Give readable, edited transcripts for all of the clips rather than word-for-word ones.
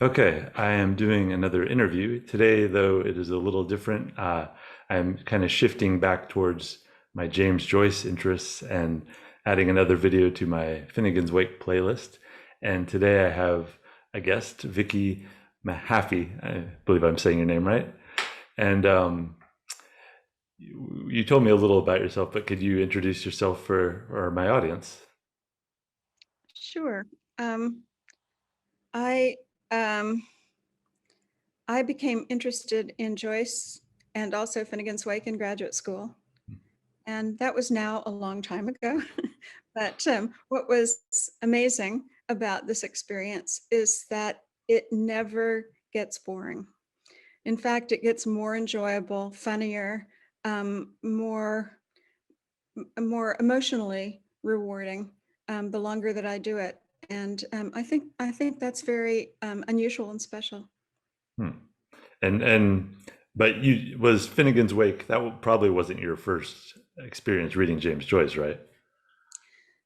Okay, I am doing another interview. Today, though, it is a little different. I'm kind of shifting back towards my James Joyce interests and adding another video to my Finnegans Wake playlist. And today I have a guest, Vicki Mahaffey. I believe I'm saying your name right. And you told me a little about yourself, but could you introduce yourself for my audience? Sure. Um, I um, I became interested in Joyce and also Finnegans Wake in graduate school, and that was now a long time ago. But what was amazing about this experience is that it never gets boring. In fact, it gets more enjoyable, funnier, more more emotionally rewarding the longer that I do it. And I think that's very unusual and special. Hmm. And but you was Finnegan's Wake. Probably wasn't your first experience reading James Joyce, right?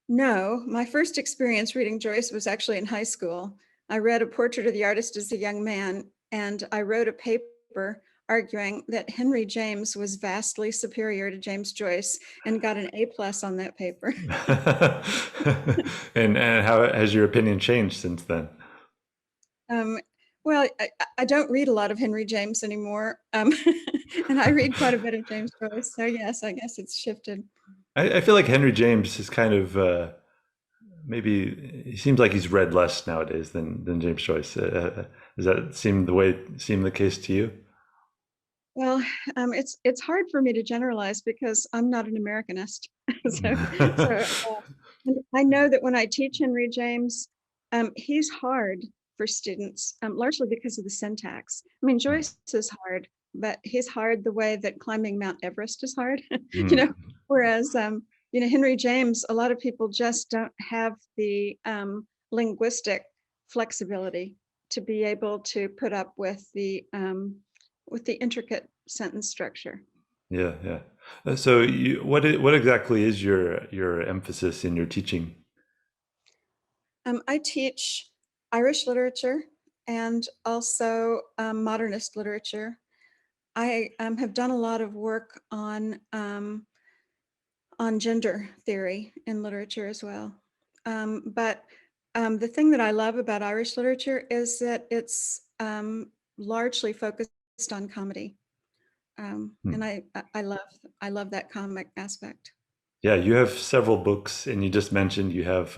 No, my first experience reading Joyce was actually in high school. I read A Portrait of the Artist as a Young Man, and I wrote a paper arguing that Henry James was vastly superior to James Joyce and got an A+ on that paper. And how has your opinion changed since then? Um, well, I don't read a lot of Henry James anymore, and I read quite a bit of James Joyce. So yes, I guess it's shifted. I feel like Henry James is kind of maybe he seems like he's read less nowadays than James Joyce. Does that seem the case to you? Well, it's hard for me to generalize because I'm not an Americanist. so and I know that when I teach Henry James, he's hard for students, largely because of the syntax. I mean, Joyce is hard, but he's hard the way that climbing Mount Everest is hard. you know, Mm. whereas Henry James, a lot of people just don't have the linguistic flexibility to be able to put up with the intricate sentence structure. Yeah, yeah. So, what exactly is your emphasis in your teaching? I teach Irish literature and also modernist literature. I have done a lot of work on gender theory in literature as well. But the thing that I love about Irish literature is that it's largely focused on comedy, Hmm. and I love that comic aspect. Yeah, you have several books, and you just mentioned you have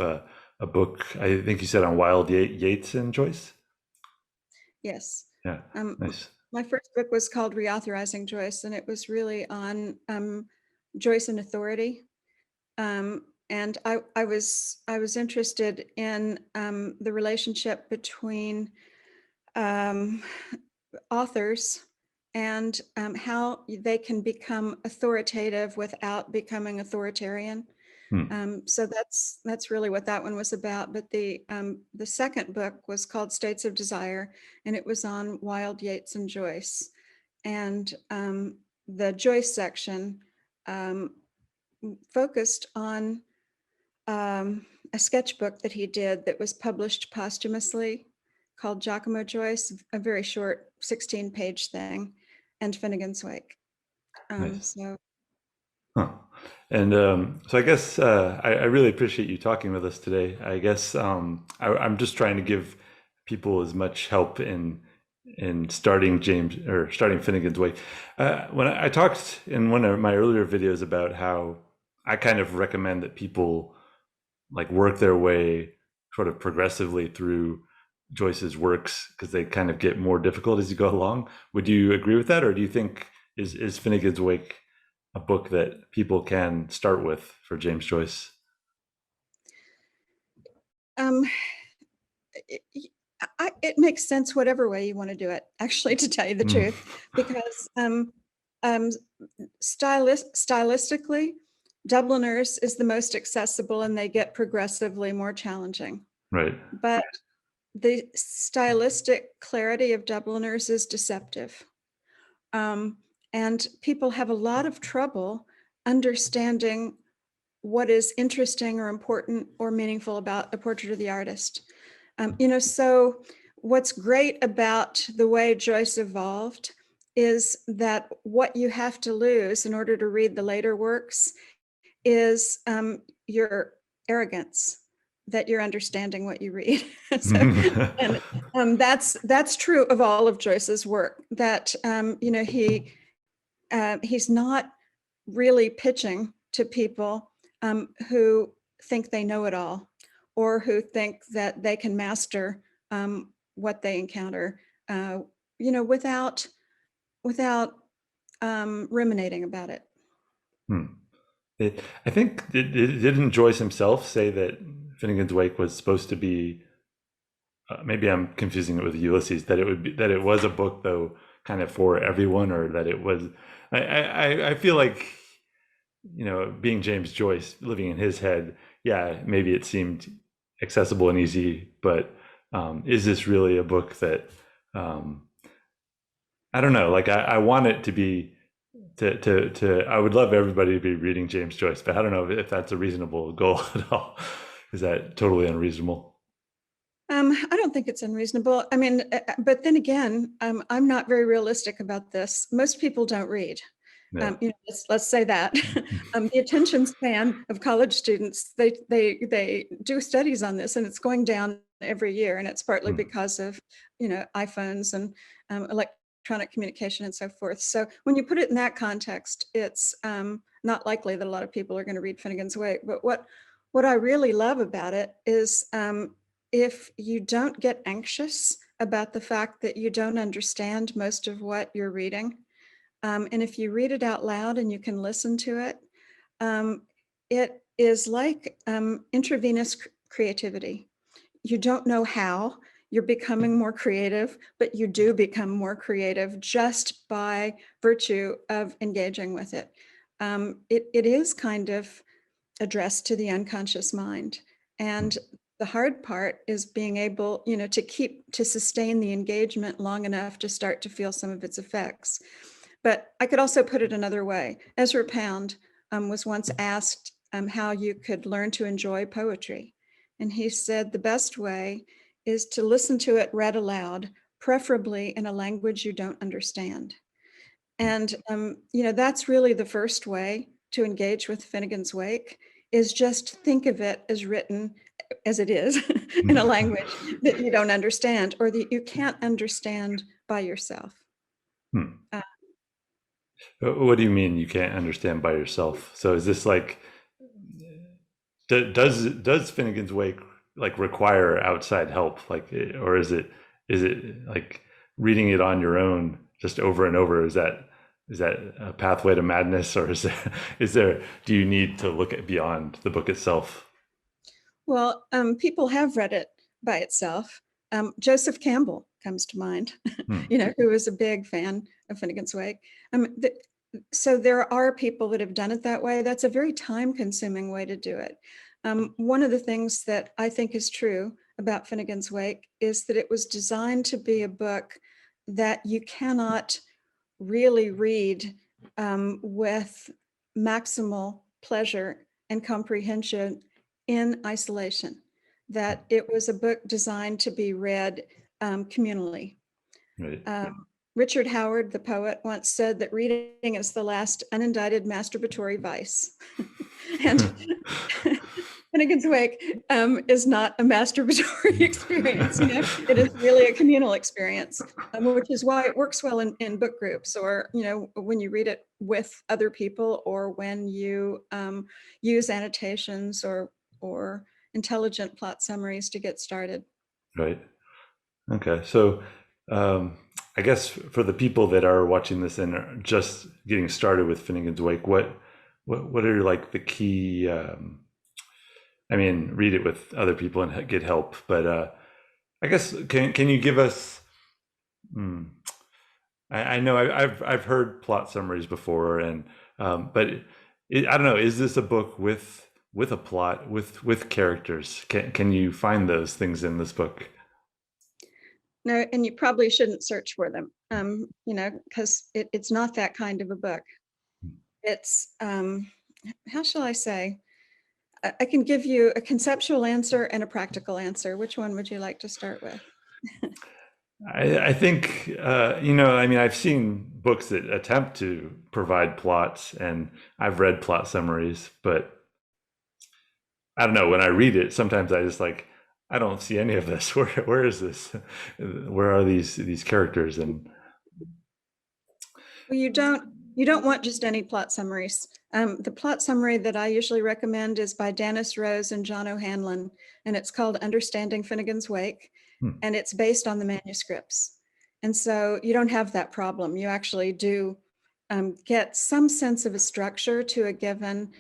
a book. I think you said on Wilde, Yeats, and Joyce. Yes. Yeah, Um, nice. my first book was called Reauthorizing Joyce, and it was really on Joyce and authority. And I was interested in the relationship between um, authors and how they can become authoritative without becoming authoritarian. Hmm. So that's really what that one was about. But the second book was called States of Desire, and it was on Wilde, Yeats, and Joyce. And the Joyce section um, focused on a sketchbook that he did that was published posthumously called Giacomo Joyce, a very short 16-page thing, and Finnegans Wake. Nice. So Huh. And so I guess I really appreciate you talking with us today. I guess I'm just trying to give people as much help in starting James or starting Finnegan's Wake. When I talked in one of my earlier videos about how I kind of recommend that people like work their way sort of progressively through Joyce's works because they kind of get more difficult as you go along. Would you agree with that, or do you think is Finnegan's Wake a book that people can start with for James Joyce? um, it, it makes sense whatever way you want to do it, actually, to tell you the Mm, truth, because um, stylistically, Dubliners is the most accessible and they get progressively more challenging. right. But the stylistic clarity of Dubliners is deceptive. Um, and people have a lot of trouble understanding what is interesting or important or meaningful about A Portrait of the Artist. So what's great about the way Joyce evolved is that what you have to lose in order to read the later works is your arrogance that you're understanding what you read. So, and that's true of all of Joyce's work. That he's not really pitching to people who think they know it all, or who think that they can master what they encounter, without ruminating about it. I think didn't Joyce himself say that Finnegans Wake was supposed to be? Maybe I'm confusing it with Ulysses. That it was a book though, kind of for everyone, or that it was. I feel like, being James Joyce, living in his head, yeah, maybe it seemed accessible and easy, but is this really a book that I don't know? Like I want it to be. I would love everybody to be reading James Joyce, but I don't know if that's a reasonable goal at all. Is that totally unreasonable? I don't think it's unreasonable. I mean, but then again, I'm not very realistic about this. Most people don't read. Yeah. Let's say that. The attention span of college students, they do studies on this, and it's going down every year, and it's partly because of iPhones and electronic communication and so forth. So when you put it in that context, it's not likely that a lot of people are going to read Finnegans Wake. But what I really love about it is if you don't get anxious about the fact that you don't understand most of what you're reading, and if you read it out loud and you can listen to it, it is like intravenous creativity. You don't know how you're becoming more creative, but you do become more creative just by virtue of engaging with it. It is kind of addressed to the unconscious mind. And the hard part is being able, to sustain the engagement long enough to start to feel some of its effects. But I could also put it another way. Ezra Pound was once asked how you could learn to enjoy poetry. And he said the best way is to listen to it read aloud, preferably in a language you don't understand. And, that's really the first way to engage with Finnegans Wake, is just think of it as written as it is in a language that you don't understand, or that you can't understand by yourself. What do you mean you can't understand by yourself? So is this like, does Finnegans Wake like require outside help, like, or is it like reading it on your own just over and over? Is that a pathway to madness, or is there do you need to look at beyond the book itself? Well, people have read it by itself. Joseph Campbell comes to mind, who was a big fan of Finnegans Wake. So there are people that have done it that way. That's a very time-consuming way to do it. One of the things that I think is true about Finnegans Wake is that it was designed to be a book that you cannot really read with maximal pleasure and comprehension in isolation, that it was a book designed to be read communally. Right. Richard Howard, the poet, once said that reading is the last unindicted masturbatory vice. And Finnegans Wake is not a masturbatory experience. It is really a communal experience, which is why it works well in book groups, or when you read it with other people, or when you use annotations or intelligent plot summaries to get started. Right. Okay. So I guess for the people that are watching this and are just getting started with Finnegans Wake, what are like the key? I mean, read it with other people and get help. But I guess can you give us? I know I've heard plot summaries before, and but I don't know. Is this a book with a plot with characters? Can you find those things in this book? No, and you probably shouldn't search for them, because it's not that kind of a book. It's how shall I say? I can give you a conceptual answer and a practical answer. Which one would you like to start with? I think, you know, I mean, I've seen books that attempt to provide plots, and I've read plot summaries, but I don't know. When I read it, sometimes I just like, I don't see any of this. Where is this? Where are these characters? And Well, you don't want just any plot summaries. The plot summary that I usually recommend is by Dennis Rose and John O'Hanlon, and it's called Understanding Finnegans Wake, hmm, and it's based on the manuscripts. And so you don't have that problem. You actually do get some sense of a structure to a given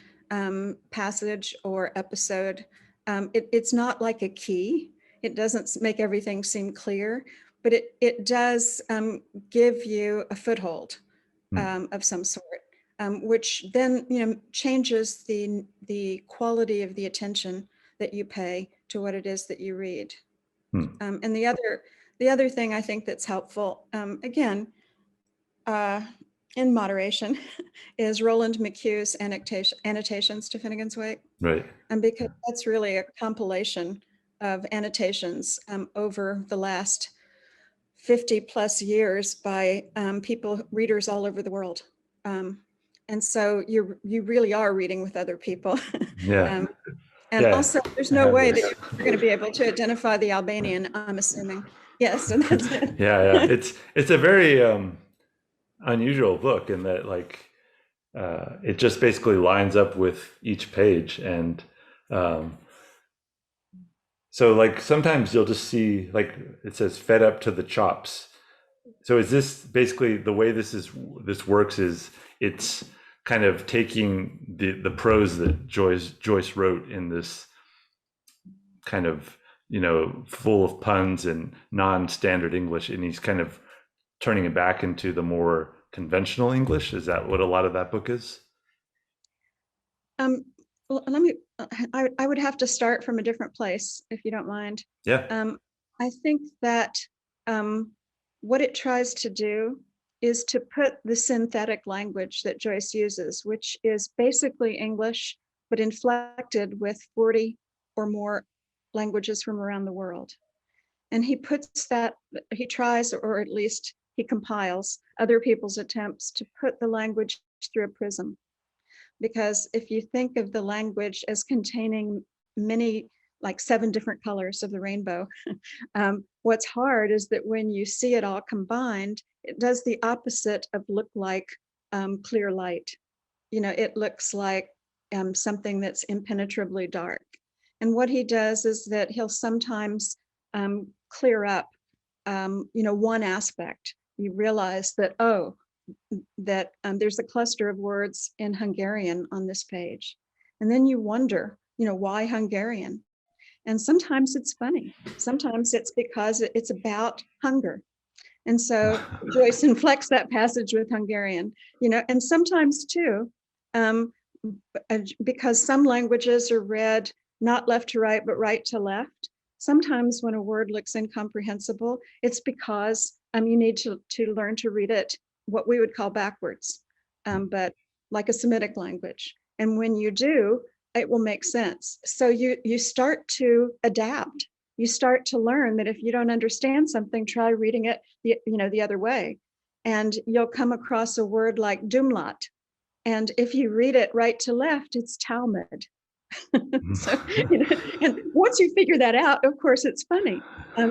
passage or episode. It's not like a key. It doesn't make everything seem clear, but it does give you a foothold hmm, of some sort, which then changes the quality of the attention that you pay to what it is that you read. hmm, And the other thing I think that's helpful, again, uh, in moderation, is Roland McHugh's annotations to Finnegans Wake, right. and because that's really a compilation of annotations over the last 50 plus years by readers all over the world. Um, and so you really are reading with other people. Yeah, um, and yeah. also, there's I no have way that those. you're going to be able to identify the Albanian, I'm assuming. Yes, and that's it. Yeah, yeah. It's a very unusual book in that like it just basically lines up with each page, and um, so like sometimes you'll just see like it says "fed up to the chops." So is this basically the way this works? Is it's kind of taking the prose that Joyce wrote in this kind of, you know, full of puns and non-standard English, and he's kind of turning it back into the more conventional English. Is that what a lot of that book is? Um, well, let me, I would have to start from a different place, if you don't mind. Yeah. Um, I think that um, what it tries to do is to put the synthetic language that Joyce uses, which is basically English, but inflected with 40 or more languages from around the world. And he tries, or at least he compiles other people's attempts to put the language through a prism. Because if you think of the language as containing many, like 7 different colors of the rainbow, what's hard is that when you see it all combined, it does the opposite of look like clear light. It looks like something that's impenetrably dark. And what he does is that he'll sometimes clear up, one aspect. You realize that, oh, that there's a cluster of words in Hungarian on this page. And then you wonder, why Hungarian? And sometimes it's funny. Sometimes it's because it's about hunger. And so Joyce inflects that passage with Hungarian, and sometimes too, um, because some languages are read not left to right, but right to left. Sometimes when a word looks incomprehensible, it's because you need to learn to read it what we would call backwards, but like a Semitic language. And when you do, it will make sense. So you start to adapt. You start to learn that if you don't understand something, try reading it the other way. And you'll come across a word like Dumlat. And if you read it right to left, it's Talmud. So, and once you figure that out, of course, it's funny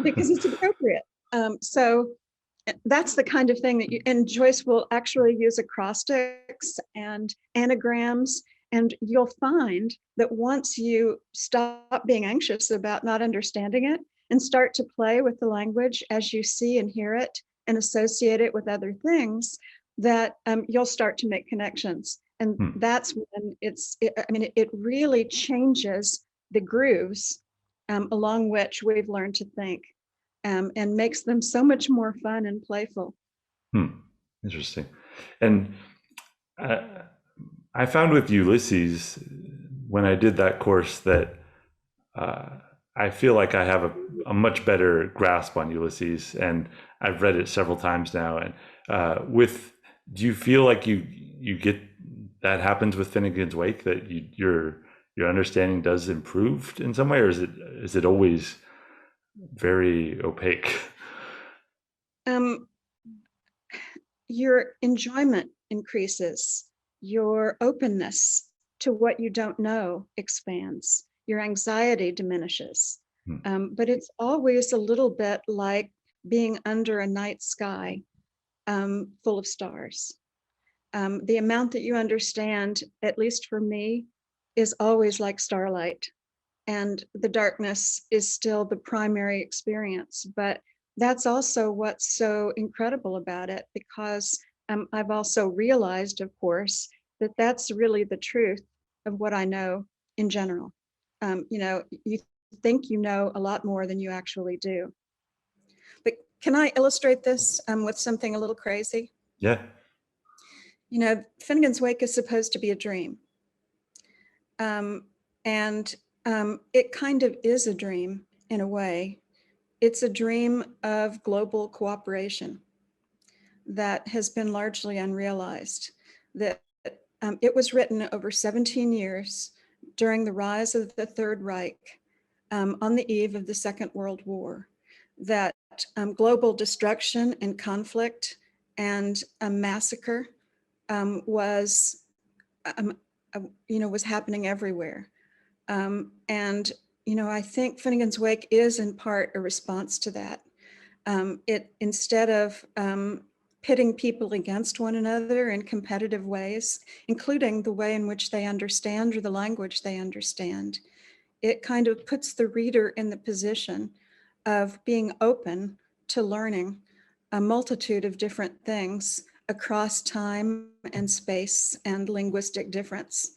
because it's appropriate. So that's the kind of thing and Joyce will actually use acrostics and anagrams. And you'll find that once you stop being anxious about not understanding it and start to play with the language as you see and hear it and associate it with other things, that you'll start to make connections. And Hmm. that's when it really changes the grooves along which we've learned to think, and makes them so much more fun and playful. Hmm. Interesting. And uh, I found with Ulysses when I did that course that uh, I feel like I have a much better grasp on Ulysses, and I've read it several times now. And do you feel like you get that happens with Finnegans Wake, that your understanding does improve in some way, or is it always very opaque? um, your enjoyment increases, your openness to what you don't know expands, your anxiety diminishes. But it's always a little bit like being under a night sky full of stars. The amount that you understand, at least for me, is always like starlight. And the darkness is still the primary experience. But that's also what's so incredible about it, because I've also realized, of course, that that's really the truth of what I know in general. You think you know a lot more than you actually do. But can I illustrate this with something a little crazy? Yeah. Finnegans Wake is supposed to be a dream. And it kind of is a dream in a way. It's a dream of global cooperation that has been largely unrealized. That it was written over 17 years during the rise of the Third Reich on the eve of the Second World War. That global destruction and conflict and a massacre was happening everywhere. And I think Finnegans Wake is in part a response to that. It, instead of pitting people against one another in competitive ways, including the way in which they understand or the language they understand, it kind of puts the reader in the position of being open to learning a multitude of different things across time and space and linguistic difference.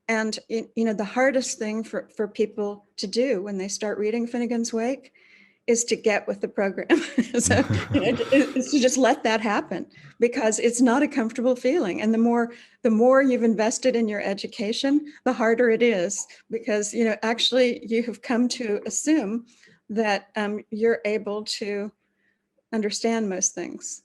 And the hardest thing for people to do when they start reading Finnegans Wake is to get with the program. So it's to just let that happen, because it's not a comfortable feeling. And the more you've invested in your education, the harder it is, because actually you have come to assume that you're able to understand most things.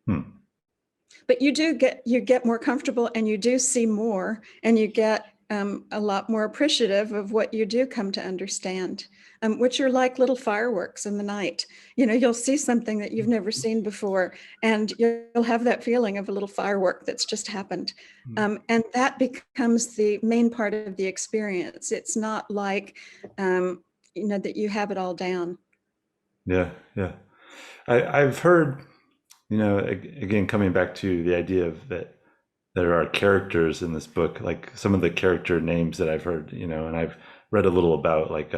But you get more comfortable, and you do see more, and you get a lot more appreciative of what you do come to understand, which are like little fireworks in the night. You'll see something that you've never seen before, and you'll have that feeling of a little firework that's just happened. And that becomes the main part of the experience. It's not like, that you have it all down. Yeah, yeah. I've heard, again, coming back to the idea of that there are characters in this book, like some of the character names that I've heard, and I've read a little about, like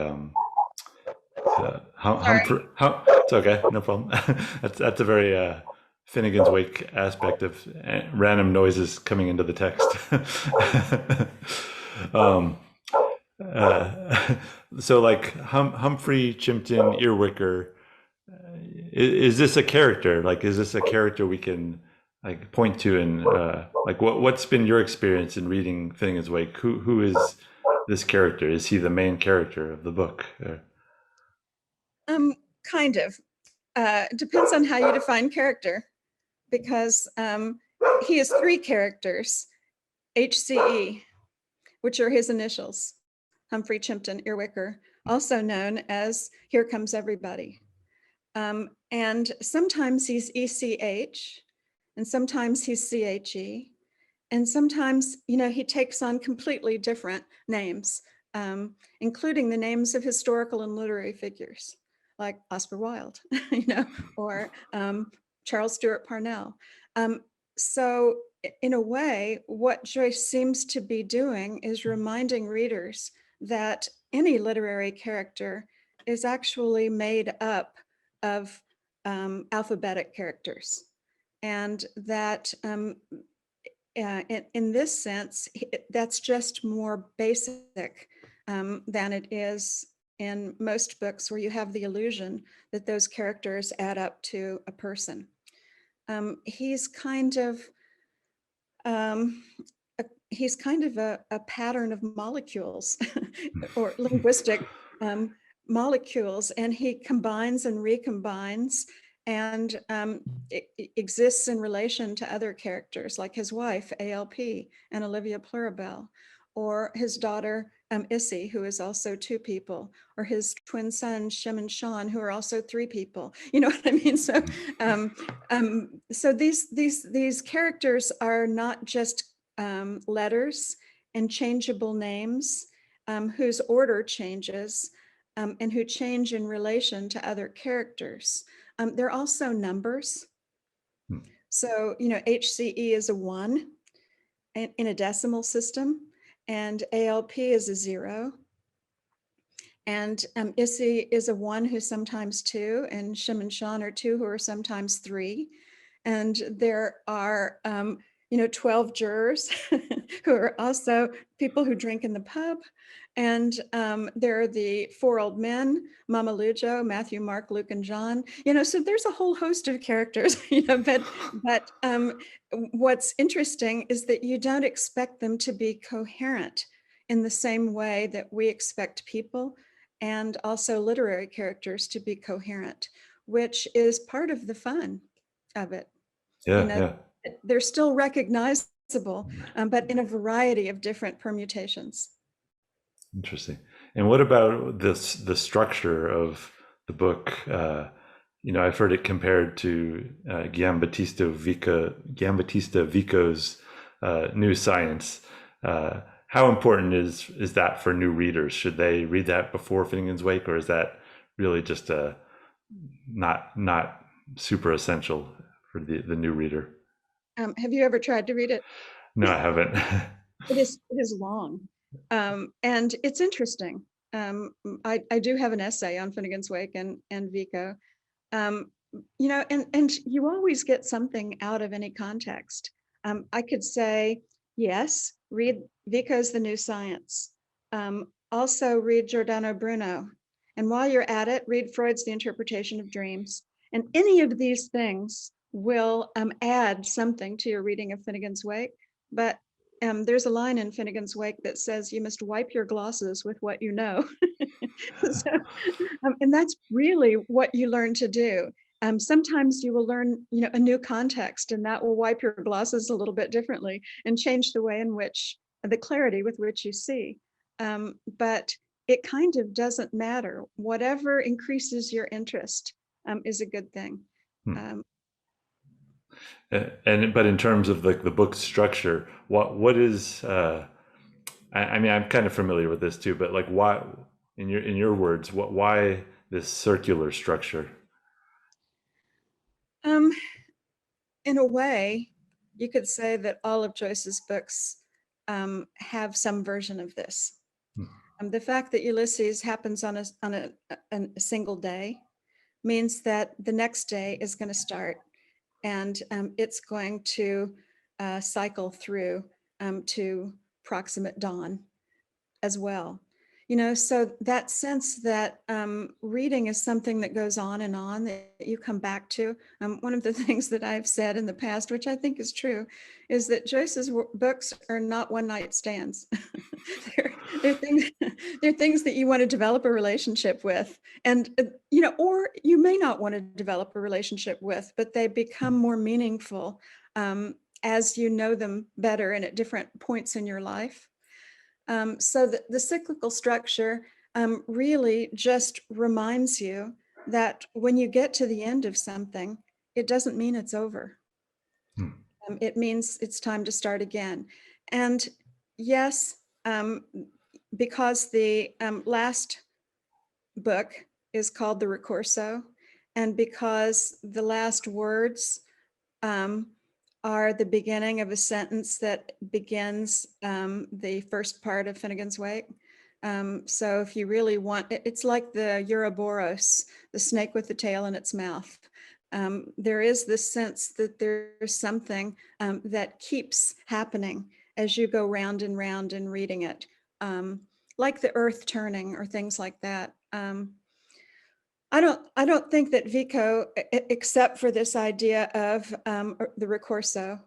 Humphrey. It's okay, no problem. That's a very Finnegans Wake aspect of random noises coming into the text. So like Humphrey, Chimpton, Earwicker. Is this a character? Like, is this a character we can like point to? And like, what's been your experience in reading Finnegans Wake? Who is this character? Is he the main character of the book? Kind of. Depends on how you define character, because he has three characters, HCE, which are his initials, Humphrey, Chimpton, Earwicker, also known as Here Comes Everybody. And sometimes he's ECH, and sometimes he's CHE, and sometimes, he takes on completely different names, including the names of historical and literary figures, like Oscar Wilde, or Charles Stewart Parnell. So in a way, what Joyce seems to be doing is reminding readers that any literary character is actually made up of alphabetic characters, and that in this sense, that's just more basic than it is in most books, where you have the illusion that those characters add up to a person. He's kind of a pattern of molecules or linguistic molecules, and he combines and recombines, and it exists in relation to other characters, like his wife, ALP, and Olivia Pluribel, or his daughter, Issy, who is also two people, or his twin sons, Shem and Sean, who are also three people. You know what I mean? So these characters are not just letters and changeable names whose order changes and who change in relation to other characters. They're also numbers. So, HCE is a 1 in a decimal system, and ALP is a 0. And Issy is a 1 who's sometimes 2, and Shem and Sean are 2 who are sometimes 3. And there are 12 jurors who are also people who drink in the pub. And there are the 4 old men, Mama Lujo, Matthew, Mark, Luke, and John. So there's a whole host of characters. But what's interesting is that you don't expect them to be coherent in the same way that we expect people and also literary characters to be coherent, which is part of the fun of it. Yeah. They're still recognizable, but in a variety of different permutations. Interesting. And what about the structure of the book? I've heard it compared to Giambattista Vico's New Science. How important is that for new readers? Should they read that before Finnegans Wake, or is that really just not super essential for the new reader? Have you ever tried to read it? No, I haven't. It is long, and it's interesting. I do have an essay on Finnegans Wake and Vico, and you always get something out of any context. I could say, yes, read Vicas New Science. Also read Giordano Bruno. And while you're at it, read Freud's The Interpretation of Dreams. And any of these things will add something to your reading of Finnegans Wake. But there's a line in Finnegans Wake that says you must wipe your glosses with what you know. And that's really what you learn to do. Sometimes you will learn, a new context, and that will wipe your glosses a little bit differently and change the way in which the clarity with which you see. But it kind of doesn't matter. Whatever increases your interest is a good thing. But in terms of the book structure, what is? I mean, I'm kind of familiar with this too, but why, in your words, why this circular structure? In a way, you could say that all of Joyce's books have some version of this. The fact that Ulysses happens on a single day means that the next day is going to start, and it's going to cycle through to proximate dawn as well. So that sense that reading is something that goes on, that you come back to. One of the things that I've said in the past, which I think is true, is that Joyce's books are not one-night stands. they're things that you want to develop a relationship with, and or you may not want to develop a relationship with, but they become more meaningful as you know them better and at different points in your life. So the cyclical structure really just reminds you that when you get to the end of something, it doesn't mean it's over. It means it's time to start again. And yes, because the last book is called The Ricorso, and because the last words are the beginning of a sentence that begins the first part of Finnegans Wake. So if you really want, it's like the Ouroboros, the snake with the tail in its mouth. There is this sense that there's something that keeps happening as you go round and round in reading it, like the earth turning or things like that. I don't think that Vico, except for this idea of the ricorso,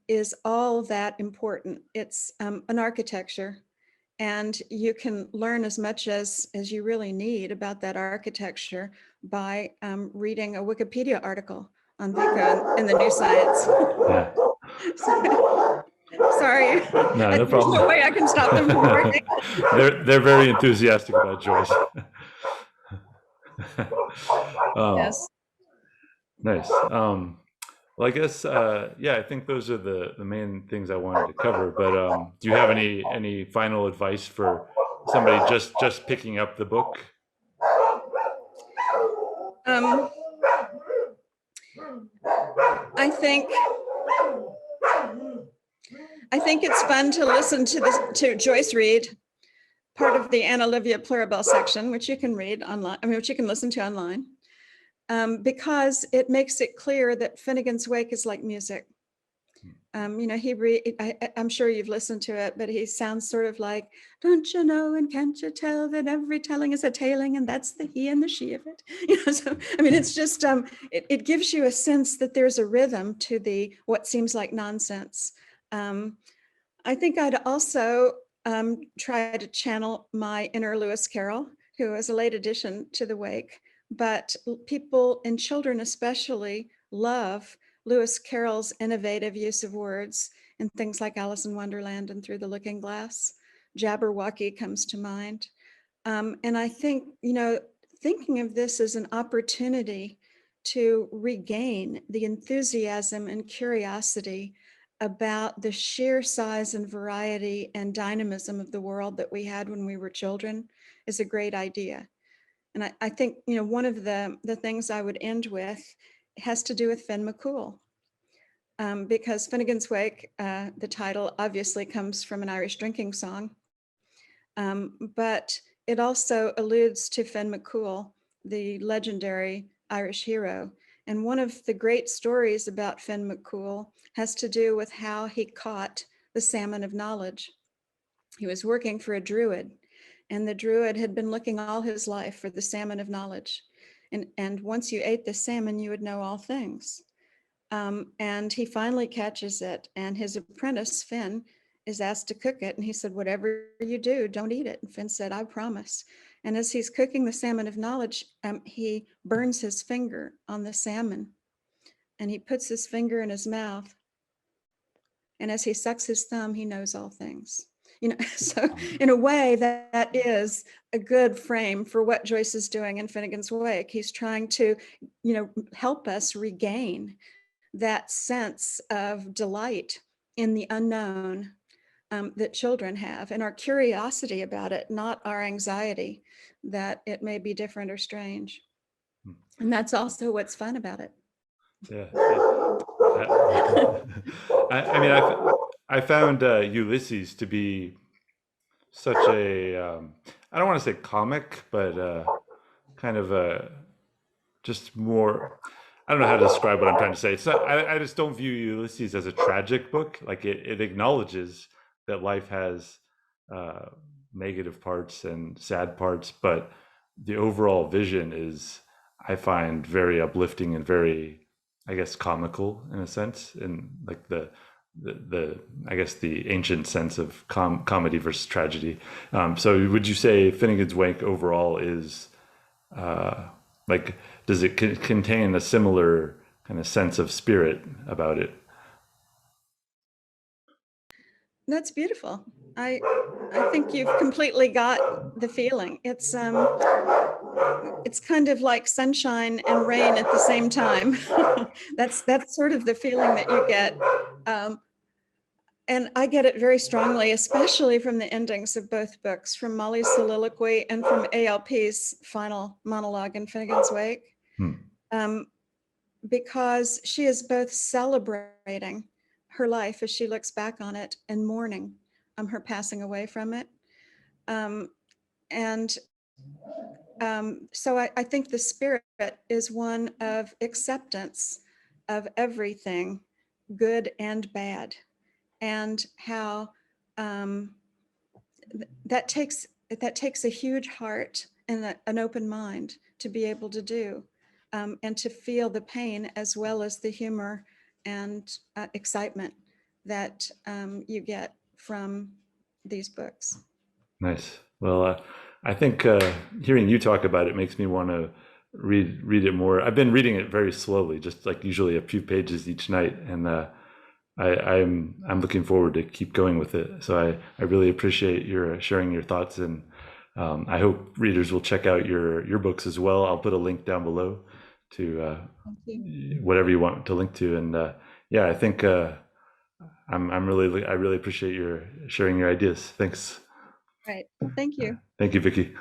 is all that important. It's an architecture, and you can learn as much as you really need about that architecture by reading a Wikipedia article on Vico and the New Science. Yeah. Sorry. No, no There's no problem. way I can stop them from working. They're very enthusiastic about Joyce. um, Yes. nice. Well, I guess yeah, I think those are the main things I wanted to cover. But do you have any final advice for somebody just picking up the book? Um, I think it's fun to listen to Joyce read part of the Anna Livia Pluribel section, which you can read online. Which you can listen to online, because it makes it clear that Finnegans Wake is like music. I'm sure you've listened to it, but he sounds sort of like, don't you know and can't you tell that every telling is a tailing, and that's the he and the she of it. So it's just it gives you a sense that there's a rhythm to the what seems like nonsense. I think I'd also try to channel my inner Lewis Carroll, who is a late addition to the Wake, but people and children especially love Lewis Carroll's innovative use of words in things like Alice in Wonderland and Through the Looking Glass. Jabberwocky comes to mind. And I think, thinking of this as an opportunity to regain the enthusiasm and curiosity about the sheer size and variety and dynamism of the world that we had when we were children is a great idea. And I think, one of the things I would end with has to do with Finn McCool, because Finnegans Wake, the title obviously comes from an Irish drinking song, but it also alludes to Finn McCool, the legendary Irish hero. And one of the great stories about Finn McCool has to do with how he caught the salmon of knowledge. He was working for a druid, and the druid had been looking all his life for the salmon of knowledge. And once you ate the salmon, you would know all things. And he finally catches it, and his apprentice, Finn, is asked to cook it. And he said, whatever you do, don't eat it. And Finn said, I promise. And as he's cooking the salmon of knowledge, he burns his finger on the salmon, and he puts his finger in his mouth. And as he sucks his thumb, he knows all things. So in a way, that is a good frame for what Joyce is doing in Finnegans Wake. He's trying to, help us regain that sense of delight in the unknown that children have, and our curiosity about it, not our anxiety that it may be different or strange. And that's also what's fun about it. Yeah. I found Ulysses to be such a I don't want to say comic, but kind of a just more. I don't know how to describe what I'm trying to say. It's not, I just don't view Ulysses as a tragic book. Like it acknowledges that life has negative parts and sad parts, but the overall vision is, I find, very uplifting and very, I guess, comical in a sense, in like the I guess the ancient sense of comedy versus tragedy. So would you say Finnegans Wake overall is like, does it contain a similar kind of sense of spirit about it? That's beautiful. I think you've completely got the feeling. It's kind of like sunshine and rain at the same time. That's sort of the feeling that you get. And I get it very strongly, especially from the endings of both books, from Molly's soliloquy and from ALP's final monologue in Finnegans Wake, because she is both celebrating her life as she looks back on it and mourning her passing away from it. So I think the spirit is one of acceptance of everything, good and bad, and how that takes a huge heart and an open mind to be able to do, and to feel the pain as well as the humor and excitement that you get from these books. Nice. Well, I think hearing you talk about it makes me want to read it more. I've been reading it very slowly, just like usually a few pages each night, and I'm looking forward to keep going with it. So I really appreciate your sharing your thoughts, and I hope readers will check out your books as well. I'll put a link down below to Thank you. whatever you want to link to, and yeah, I think I really appreciate your sharing your ideas. Thanks. Right. Thank you. Thank you, Vicki.